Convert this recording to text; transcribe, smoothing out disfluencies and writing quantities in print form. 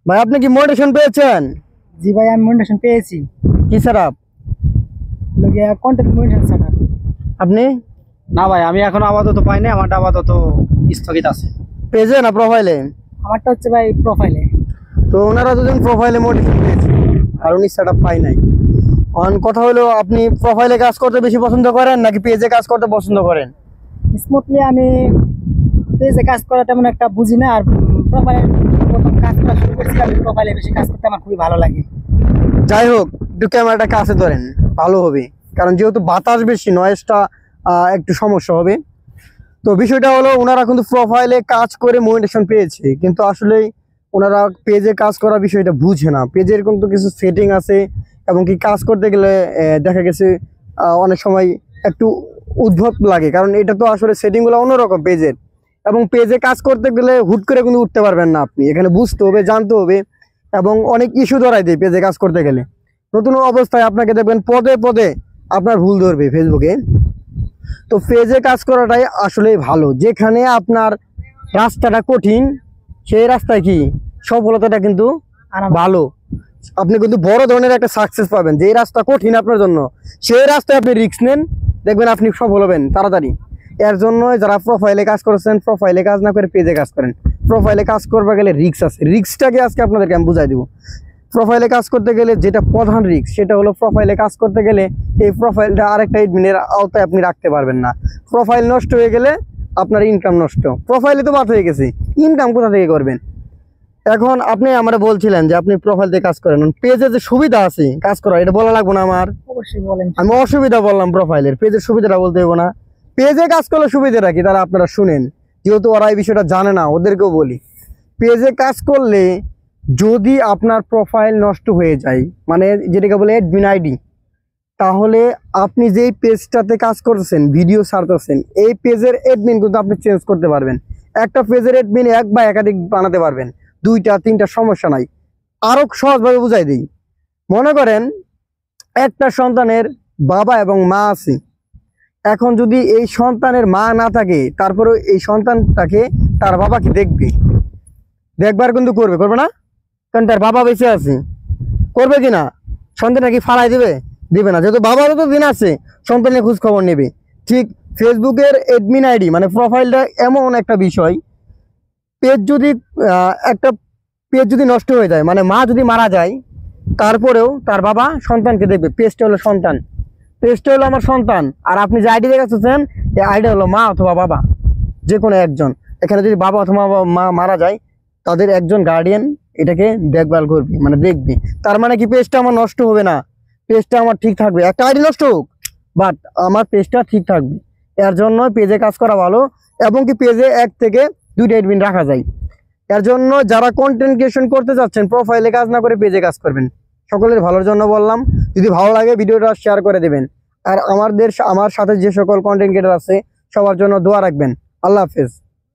ভাই আপনি কি মোটিভেশন পেয়েছেন? জি ভাই, আমি মোটিভেশন পেয়েছি। কি স্যার কন্টেন্ট মোটিভেশন স্যার। আপনি না ভাই, আমি এখন আপাতত পাই না, আমারটা আপাতত স্থগিত আছে। পেজে না প্রোফাইলে? আমারটা হচ্ছে ভাই প্রোফাইলে। তো ওনারা দুজন প্রোফাইলে মোটিভেশন পেয়েছে আর উনি সেট আপ পাই নাই। কথা হলো, আপনি প্রোফাইলে কাজ করতে বেশি পছন্দ করেন নাকি পেজে কাজ করতে পছন্দ করেন? স্মুথলি আমি পেজে কাজ করা তেমন একটা বুঝি না, আর প্রোফাইলে প্রথম কাজ করা শুরু করছি। আমি প্রোফাইলে বেশি কাজ করতে আমার খুবই ভালো লাগে। যাই হোক, একটু ক্যামেরাটা কাছে ধরেন, ভালো হবে, কারণ যেহেতু বাতাস বেশি, নয়েজটা একটু সমস্যা হবে। তো বিষয়টা হলো, ওনারা কিন্তু প্রোফাইলে কাজ করে মোটিভেশন পেয়েছে, কিন্তু আসলে ওনারা পেজে কাজ করার বিষয়টা বুঝে না। পেজের কিন্তু কিছু সেটিং আছে, এবং কি কাজ করতে গেলে দেখা গেছে অনেক সময় একটু উদ্ভট লাগে, কারণ এটা তো আসলে সেটিংগুলো অন্যরকম পেজের। এবং পেজে কাজ করতে গেলে হুট করে কিন্তু উঠতে পারবেন না, আপনি এখানে বুঝতে হবে, জানতে হবে, এবং অনেক ইস্যু ধরাই দেয় পেজে কাজ করতে গেলে। নতুন অবস্থায় আপনাকে দেখবেন পদে পদে আপনার ভুল ধরবে ফেসবুকে। তো পেজে কাজ করাটাই আসলে ভালো। যেখানে আপনার রাস্তাটা কঠিন, সেই রাস্তায় কি সফলতাটা কিন্তু ভালো। আপনি কিন্তু বড় ধরনের একটা সাকসেস পাবেন। যে রাস্তা কঠিন আপনার জন্য, সেই রাস্তায় আপনি রিস্ক নেন, দেখবেন আপনি সফল হবেন তাড়াতাড়ি। এর জন্য যারা প্রোফাইলে কাজ করছেন, প্রোফাইলে কাজ না করে পেজে কাজ করেন। প্রোফাইলে কাজ করতে গেলে রিস্ক আছে, রিস্কটাকে আজকে আপনাদেরকে আমি বুঝাই দিব। প্রোফাইলে কাজ করতে গেলে যেটা প্রধান রিস্ক, সেটা হলো প্রোফাইলে কাজ করতে গেলে এই প্রোফাইলটা আরেকটা এডমিনের আওতায় আপনি রাখতে পারবেন না। প্রোফাইল নষ্ট হয়ে গেলে আপনার ইনকাম নষ্ট। প্রোফাইলে তো বাদ হয়ে গেছে, ইনকাম কোথা থেকে করবেন? এখন আপনি আমরা বলছিলেন যে আপনি প্রোফাইল দিয়ে কাজ করেন, পেজে যে সুবিধা আছে কাজ করা, এটা বলা লাগবে না আমার? অবশ্যই বলেন। আমি অসুবিধা বললাম প্রোফাইলের, পেজের সুবিধাটা বলতে হবে না? পেজে কাজ করলে সুবিধা রাখি, তারা আপনারা শুনেন, যেহেতু ওরা এই বিষয়টা জানে না, ওদেরকেও বলি। পেজে কাজ করলে যদি আপনার প্রোফাইল নষ্ট হয়ে যায়, মানে যেটাকে বলে অ্যাডমিন আইডি, তাহলে আপনি যেই পেজটাতে কাজ করতেছেন, ভিডিও ছাড়তেছেন, এই পেজের অ্যাডমিন কিন্তু আপনি চেঞ্জ করতে পারবেন। একটা পেজের অ্যাডমিন এক বা একাধিক বানাতে পারবেন, 2টা 3টা, সমস্যা নাই। আরো সহজভাবে বুঝাই দিই। মনে করেন একটা সন্তানের বাবা এবং মা আছে। এখন যদি এই সন্তানের মা না থাকে, তারপরে এই সন্তানটাকে তার বাবাকে দেখবার কিন্তু করবে না? কারণ তার বাবা বেঁচে আছে, করবে কিনা? সন্তানটা কি ফালাই দিবে না, যেহেতু বাবারও তো দিন আছে, সন্তানের খোঁজ খবর নেবে। ঠিক ফেসবুকের অ্যাডমিন আইডি মানে প্রোফাইলটা এমন একটা বিষয়, একটা পেজ যদি নষ্ট হয়ে যায়, মানে মা যদি মারা যায়, তারপরেও তার বাবা সন্তানকে দেখবে। পেজটা হলো সন্তান, পেজটা হলো আমার সন্তান। আর আপনি যে আইডি দেখাচ্ছেন, এই আইডি হলো মা অথবা বাবা, যে কোনো একজন। এখানে যদি বাবা অথবা মা মারা যায়, তাদের একজন গার্ডিয়ান এটাকে দেখভাল করবে, মানে দেখবে। তার মানে কি পেজটা আমার নষ্ট হবে না, পেজটা আমার ঠিক থাকবে। একটা আইডি নষ্ট হোক, বাট আমার পেজটা ঠিক থাকবে। এর জন্য পেজে কাজ করা ভালো, এবং কি পেজে 1 থেকে 2টা অ্যাডমিন রাখা যায়। এর জন্য যারা কন্টেন্ট ক্রিয়েশন করতে যাচ্ছেন, প্রোফাইলে কাজ না করে পেজে কাজ করবেন। সকলের ভালোর জন্য বললাম। যদি ভালো লাগে ভিডিওটা শেয়ার করে দেবেন। আর আমার সাথে যে সকল কন্টেন্ট ক্রিয়েটর আছে, সবার জন্য দোয়া রাখবেন। আল্লাহ হাফেজ।